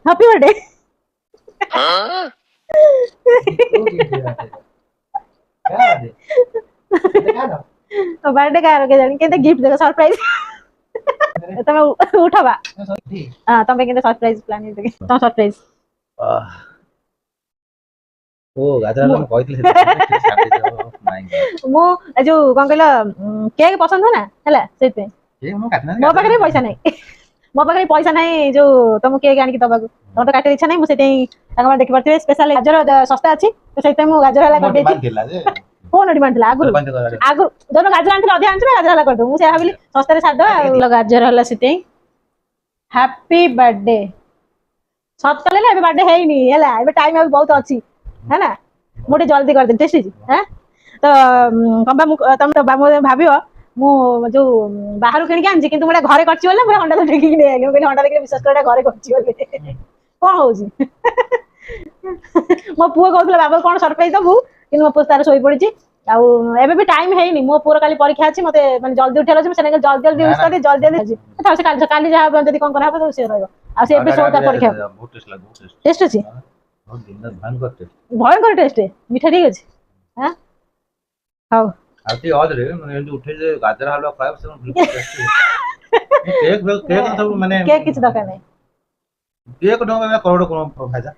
happy birthday तो birthday का के जानी केते गिफ्ट देगा सरप्राइज तमे उठबा हां तमे केते सरप्राइज प्लान देगे तो सरप्राइज ओ गाजर हम कहइतले मो जो कोन कहला केक पसंद है ना हला सेत पे ए मो काटना मो पाखरे पैसा नहीं मो पाखरे पैसा नहीं जो तुम केक आनी दबा तुम तो काटे इच्छा नहीं मु सेते तांगा देखि परते स्पेशल गाजर सस्ता अछि तो सेते मु गाजर हला कर देछि दिला जे कोन डिमांड थिला आगु दोनो गाजर आनथिला अधिक आनथिला गाजर हला कर दो मु से भाबिली सस्ता रे सादा गाजर हला सेते हैप्पी बर्थडे सत कले ना बर्थडे है नहीं हला एबे टाइम अब बहुत अछि है ना मोटे जल्दी कर दे टेस्टी जी हैं तो कंबा तुम तो भाबियो मु जो बाहर किन के आनछि किंतु मोटे घरे करछि बोले मोटे अंडा तो ढेकी ने आइलो कहले अंडा देखले विश्वास करडा घरे करछि बोले कोन होउछि मो पुओ कहउतला बाबा कोन सरप्राइज दबु किंतु मो पुओ तार सोई पड़िछि आउ एबे भी टाइम है नहीं मो पुओ काली परीक्षा अछि मते माने जल्दी उठेला अछि सेने जल्दी यूज कर दे जल्दी था से काली जा जदी कोन करा हो से रहइबो आ से एपिसोड ता परीक्षा बहुत टेस्ट लागो टेस्ट अछि बहुत दिन भयंकर टेस्ट भयंकर टेस्ट मीठा ठीक अछि हां हाउ आती और रे माने जो उठे जे गाजर हलवा खाए से बिल्कुल टेस्टी केक सब माने केक किछ दरकार नहीं केक ढंग में करोड़ कोन फायदा